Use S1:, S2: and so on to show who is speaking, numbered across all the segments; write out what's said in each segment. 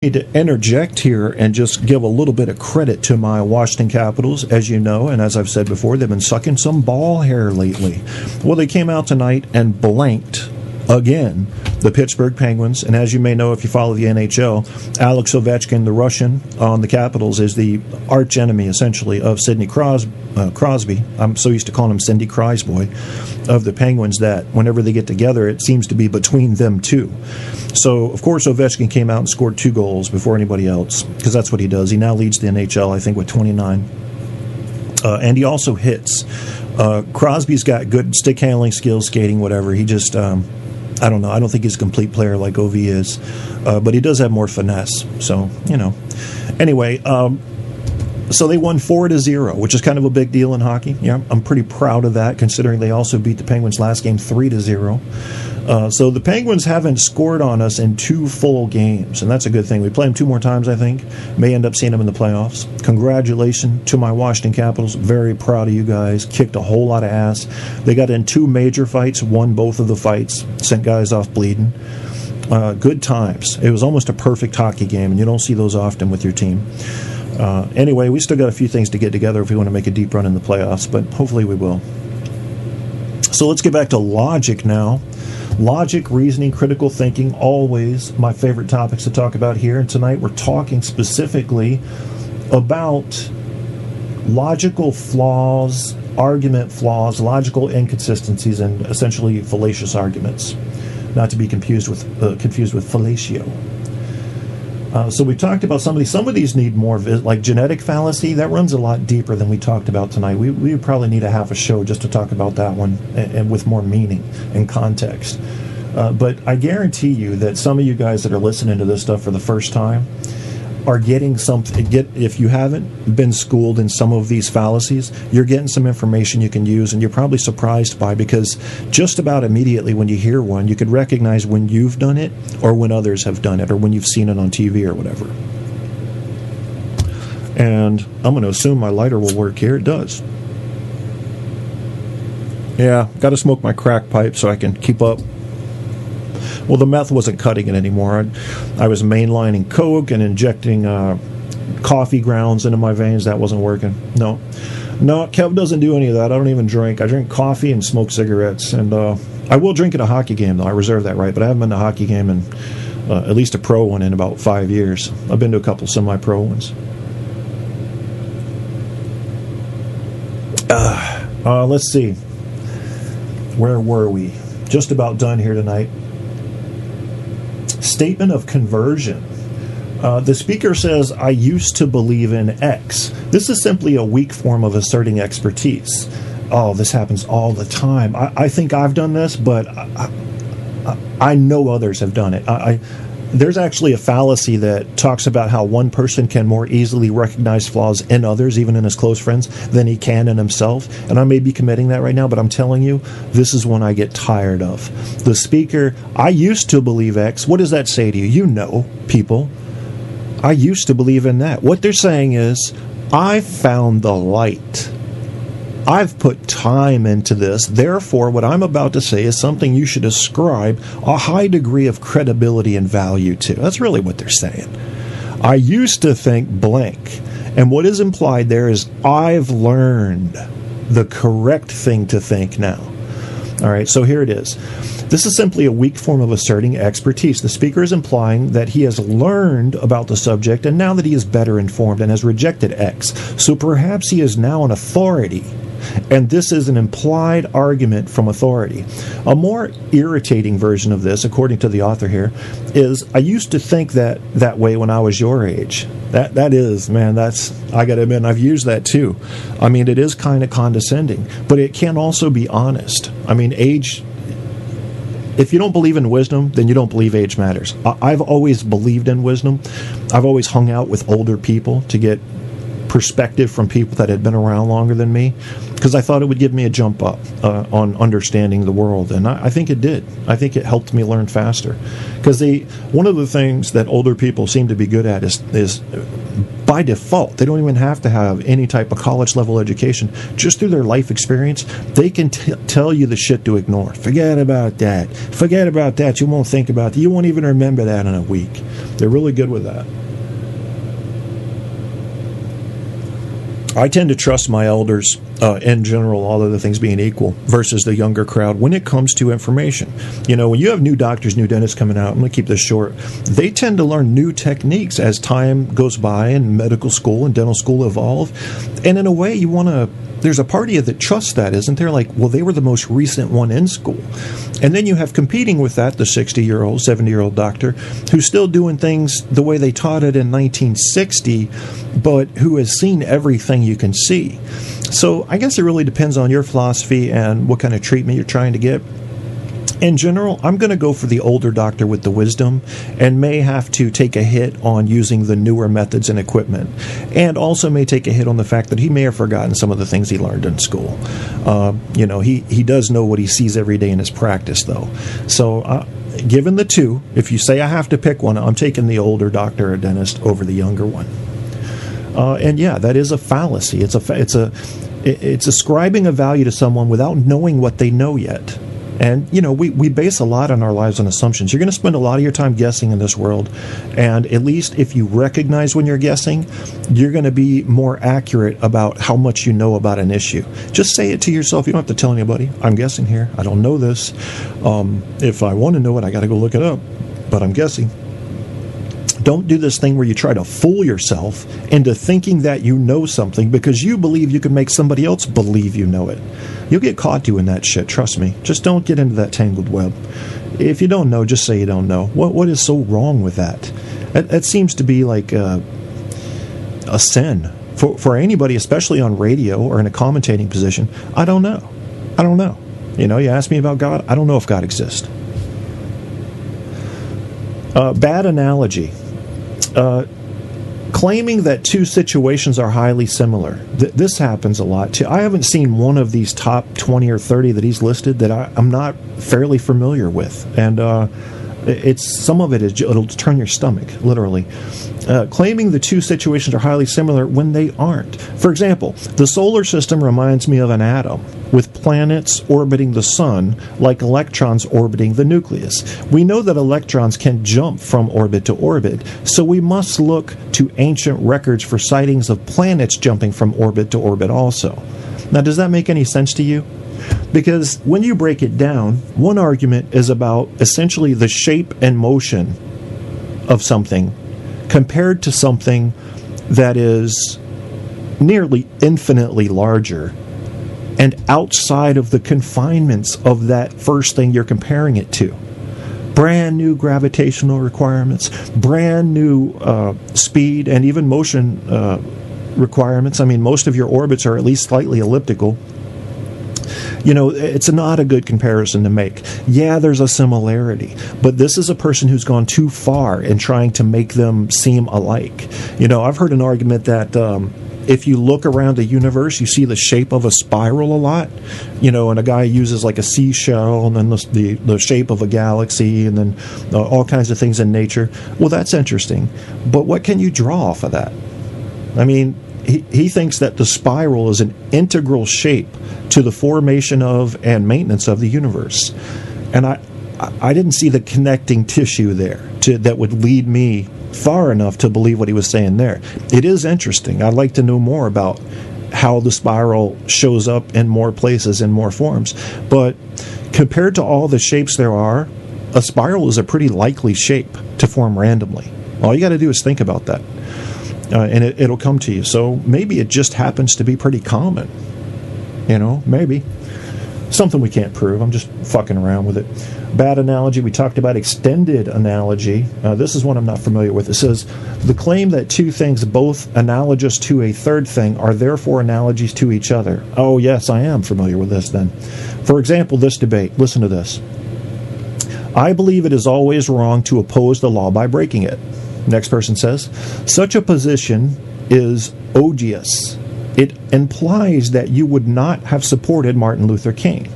S1: Need to interject here and just give a little bit of credit to my Washington Capitals. As you know, and as I've said before, they've been sucking some ball hair lately. Well, they came out tonight and blanked again the Pittsburgh Penguins. And as you may know, if you follow the NHL, Alex Ovechkin, the Russian on the Capitals, is the arch enemy, essentially, of Sidney Crosby. I'm so used to calling him Cindy Crosby of the Penguins that whenever they get together, it seems to be between them two. So, of course, Ovechkin came out and scored 2 goals before anybody else, because that's what he does. He now leads the NHL, I think, with 29. And he also hits. Crosby's got good stick handling skills, skating, whatever. He just, I don't know. I don't think he's a complete player like Ov is. But he does have more finesse. So, you know. Anyway, so they won 4-0, which is kind of a big deal in hockey. Yeah, I'm pretty proud of that, considering they also beat the Penguins last game 3-0. So the Penguins haven't scored on us in 2 full games, and that's a good thing. We play them 2 more times, I think. May end up seeing them in the playoffs. Congratulations to my Washington Capitals. Very proud of you guys. Kicked a whole lot of ass. They got in 2 major fights, won both of the fights, sent guys off bleeding. Good times. It was almost a perfect hockey game, and you don't see those often with your team. Anyway, we still got a few things to get together if we want to make a deep run in the playoffs, but hopefully we will. So let's get back to logic now. Logic, reasoning, critical thinking, always my favorite topics to talk about here. And tonight we're talking specifically about logical flaws, argument flaws, logical inconsistencies, and essentially fallacious arguments. Not to be confused with fellatio. So we talked about some of these. Some of these need more, like genetic fallacy. That runs a lot deeper than we talked about tonight. We would probably need a half a show just to talk about that one, and with more meaning and context. But I guarantee you that some of you guys that are listening to this stuff for the first time are getting something. If you haven't been schooled in some of these fallacies, you're getting some information you can use, and you're probably surprised by, because just about immediately when you hear one, you could recognize when you've done it or when others have done it or when you've seen it on TV or whatever. And I'm going to assume my lighter will work here. It does. Yeah, got to smoke my crack pipe so I can keep up. Well, the meth wasn't cutting it anymore. I was mainlining coke and injecting coffee grounds into my veins. That wasn't working. No, Kev doesn't do any of that. I don't even drink. I drink coffee and smoke cigarettes. And I will drink at a hockey game, though. I reserve that right. But I haven't been to a hockey game in at least a pro one in about 5 years. I've been to a couple semi-pro ones. Let's see. Where were we? Just about done here tonight. Statement of conversion. The speaker says, I used to believe in X. This is simply a weak form of asserting expertise. Oh, this happens all the time. I think I've done this, but I know others have done it. There's actually a fallacy that talks about how one person can more easily recognize flaws in others, even in his close friends, than he can in himself. And I may be committing that right now, but I'm telling you, this is one I get tired of. The speaker, I used to believe X. What does that say to you? You know, people. I used to believe in that. What they're saying is, I found the light. I've put time into this. Therefore, what I'm about to say is something you should ascribe a high degree of credibility and value to. That's really what they're saying. I used to think blank. And what is implied there is I've learned the correct thing to think now. All right, so here it is. This is simply a weak form of asserting expertise. The speaker is implying that he has learned about the subject, and now that he is better informed and has rejected X, so perhaps he is now an authority. And this is an implied argument from authority. A more irritating version of this, according to the author here, is I used to think that way when I was your age. That is, man, I got to admit, I've used that too. I mean, it is kind of condescending, but it can also be honest. I mean, age, if you don't believe in wisdom, then you don't believe age matters. I've always believed in wisdom. I've always hung out with older people to get perspective from people that had been around longer than me, because I thought it would give me a jump up on understanding the world, and I think it did. I think it helped me learn faster, because one of the things that older people seem to be good at is by default. They don't even have to have any type of college level education. Just through their life experience, they can tell you the shit to ignore. Forget about that. Forget about that. You won't think about that. You won't even remember that in a week. They're really good with that. I tend to trust my elders in general, all other things being equal, versus the younger crowd when it comes to information. You know, when you have new doctors, new dentists coming out, I'm going to keep this short, they tend to learn new techniques as time goes by and medical school and dental school evolve. And in a way, you want to, there's a part of you that trusts that, isn't there? Like, well, they were the most recent one in school. And then you have competing with that, the 60-year-old, 70-year-old doctor who's still doing things the way they taught it in 1960, but who has seen everything you can see. So I guess it really depends on your philosophy and what kind of treatment you're trying to get. In general, I'm going to go for the older doctor with the wisdom and may have to take a hit on using the newer methods and equipment, and also may take a hit on the fact that he may have forgotten some of the things he learned in school. You know, he does know what he sees every day in his practice, though. So given the two, if you say I have to pick one, I'm taking the older doctor or dentist over the younger one. And yeah, that is a fallacy. It's ascribing a value to someone without knowing what they know yet. And, you know, we base a lot on our lives on assumptions. You're going to spend a lot of your time guessing in this world. And at least if you recognize when you're guessing, you're going to be more accurate about how much you know about an issue. Just say it to yourself. You don't have to tell anybody. I'm guessing here. I don't know this. If I want to know it, I got to go look it up. But I'm guessing. Don't do this thing where you try to fool yourself into thinking that you know something because you believe you can make somebody else believe you know it. You'll get caught doing that shit, trust me. Just don't get into that tangled web. If you don't know, just say you don't know. What is so wrong with that? That seems to be like a sin for anybody, especially on radio or in a commentating position. I don't know. I don't know. You know, you ask me about God, I don't know if God exists. Bad analogy. Claiming that two situations are highly similar. This happens a lot too. I haven't seen one of these top 20 or 30 that he's listed that I'm not fairly familiar with. And some of it is, it'll turn your stomach, literally. Claiming the two situations are highly similar when they aren't. For example, the solar system reminds me of an atom, with planets orbiting the sun like electrons orbiting the nucleus. We know that electrons can jump from orbit to orbit, so we must look to ancient records for sightings of planets jumping from orbit to orbit also. Now, does that make any sense to you? Because when you break it down, one argument is about essentially the shape and motion of something compared to something that is nearly infinitely larger and outside of the confinements of that first thing you're comparing it to. Brand new gravitational requirements, brand new speed and even motion requirements. I mean, most of your orbits are at least slightly elliptical. You know, it's not a good comparison to make. Yeah, there's a similarity, but this is a person who's gone too far in trying to make them seem alike. You know, I've heard an argument that if you look around the universe, you see the shape of a spiral a lot. You know, and a guy uses like a seashell and then the shape of a galaxy and then all kinds of things in nature. Well, that's interesting. But what can you draw off of that? I mean, he thinks that the spiral is an integral shape to the formation of and maintenance of the universe. And I didn't see the connecting tissue there that would lead me far enough to believe what he was saying there. It is interesting. I'd like to know more about how the spiral shows up in more places, in more forms. But compared to all the shapes there are, a spiral is a pretty likely shape to form randomly. All you got to do is think about that. And it'll come to you. So maybe it just happens to be pretty common. You know, maybe. Something we can't prove. I'm just fucking around with it. Bad analogy. We talked about extended analogy. This is one I'm not familiar with. It says, the claim that two things both analogous to a third thing are therefore analogies to each other. Oh, yes, I am familiar with this then. For example, this debate. Listen to this. I believe it is always wrong to oppose the law by breaking it. Next person says, such a position is odious. It implies that you would not have supported Martin Luther King.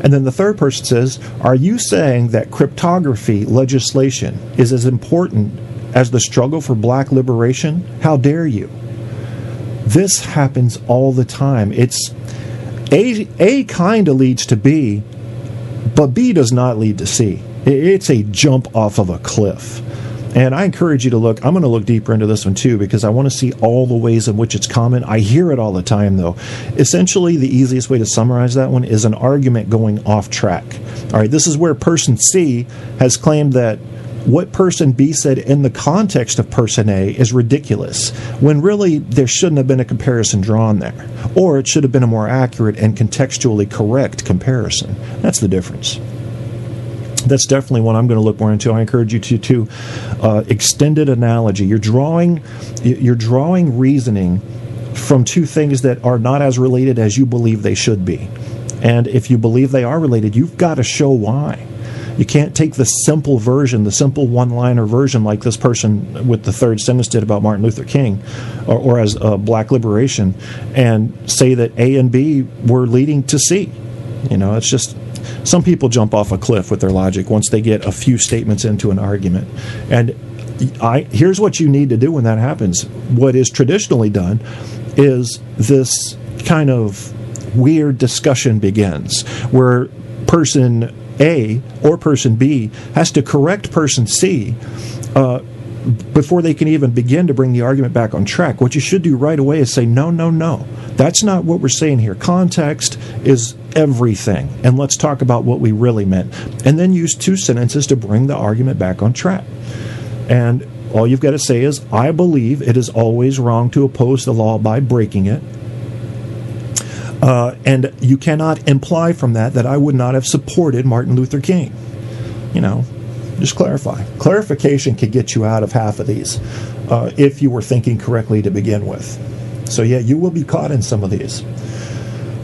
S1: And then the third person says, are you saying that cryptography legislation is as important as the struggle for black liberation? How dare you? This happens all the time. It's A kind of leads to B, but B does not lead to C. It's a jump off of a cliff. And I encourage you to look. I'm going to look deeper into this one too, because I want to see all the ways in which it's common. I hear it all the time, though. Essentially, the easiest way to summarize that one is an argument going off track. All right, this is where person C has claimed that what person B said in the context of person A is ridiculous, when really there shouldn't have been a comparison drawn there. Or it should have been a more accurate and contextually correct comparison. That's the difference. That's definitely one I'm going to look more into. I encourage you to extended analogy. You're drawing reasoning from two things that are not as related as you believe they should be. And if you believe they are related, you've got to show why. You can't take the simple version, the simple one-liner version like this person with the third sentence did about Martin Luther King, or as black liberation, and say that A and B were leading to C. It's just... Some people jump off a cliff with their logic once they get a few statements into an argument. And here's what you need to do when that happens. What is traditionally done is this kind of weird discussion begins, where person A or person B has to correct person C before they can even begin to bring the argument back on track. What you should do right away is say, no. That's not what we're saying here. Context is everything. And let's talk about what we really meant. And then use two sentences to bring the argument back on track. And all you've got to say is, I believe it is always wrong to oppose the law by breaking it. And you cannot imply from that I would not have supported Martin Luther King. Just clarify. Clarification could get you out of half of these if you were thinking correctly to begin with. So yeah, you will be caught in some of these.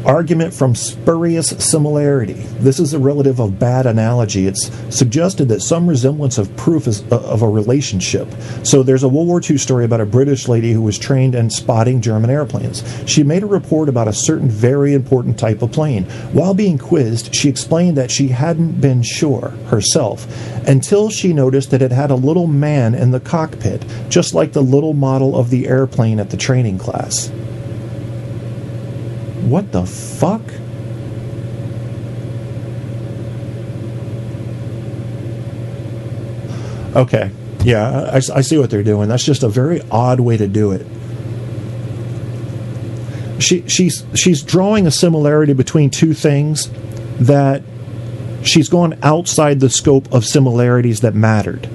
S1: Argument from spurious similarity. This is a relative of bad analogy. It's suggested that some resemblance of proof is of a relationship. So there's a World War II story about a British lady who was trained in spotting German airplanes. She made a report about a certain very important type of plane. While being quizzed, she explained that she hadn't been sure herself until she noticed that it had a little man in the cockpit, just like the little model of the airplane at the training class. What the fuck? Okay, yeah, I see what they're doing. That's just a very odd way to do it. She's drawing a similarity between two things that she's gone outside the scope of similarities that mattered.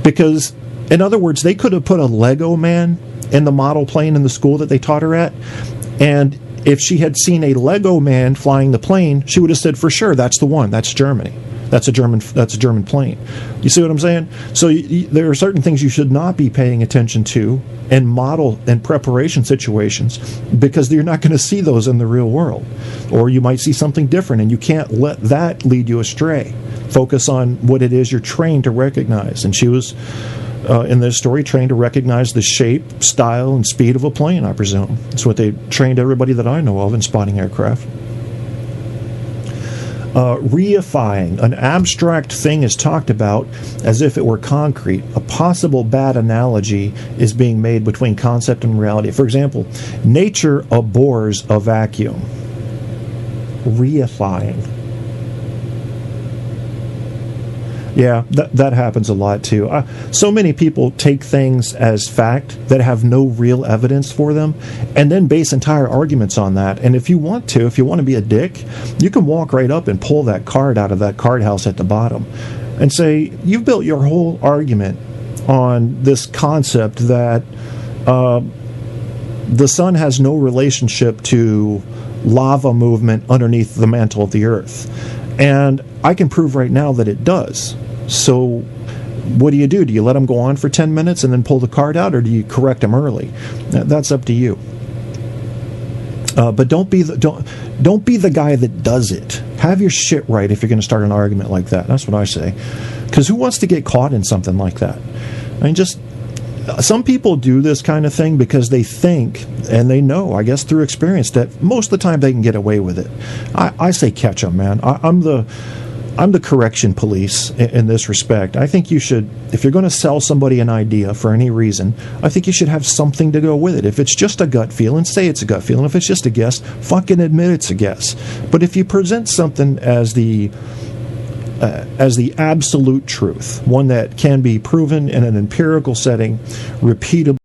S1: Because, in other words, they could have put a Lego man in the model plane in the school that they taught her at, and if she had seen a Lego man flying the plane, she would have said, for sure, that's the one. That's Germany. That's a German plane. You see what I'm saying? So there are certain things you should not be paying attention to in model and preparation situations, because you're not going to see those in the real world. Or you might see something different, and you can't let that lead you astray. Focus on what it is you're trained to recognize. And she was... in this story, trained to recognize the shape, style, and speed of a plane, I presume. That's what they trained everybody that I know of in spotting aircraft. Reifying. An abstract thing is talked about as if it were concrete. A possible bad analogy is being made between concept and reality. For example, nature abhors a vacuum. Reifying. Yeah, that happens a lot too. So many people take things as fact that have no real evidence for them, and then base entire arguments on that. And if you want to be a dick, you can walk right up and pull that card out of that card house at the bottom and say, you've built your whole argument on this concept that the sun has no relationship to lava movement underneath the mantle of the earth. And I can prove right now that it does. So what do? Do you let them go on for 10 minutes and then pull the card out, or do you correct them early? That's up to you. But don't be the guy that does it. Have your shit right if you're going to start an argument like that. That's what I say. Because who wants to get caught in something like that? I mean, just... Some people do this kind of thing because they think, and they know, I guess through experience, that most of the time they can get away with it. I say catch them, man. I'm the correction police in this respect. I think you should, if you're going to sell somebody an idea for any reason, I think you should have something to go with it. If it's just a gut feeling, say it's a gut feeling. If it's just a guess, fucking admit it's a guess. But if you present something as the absolute truth, one that can be proven in an empirical setting, repeatable,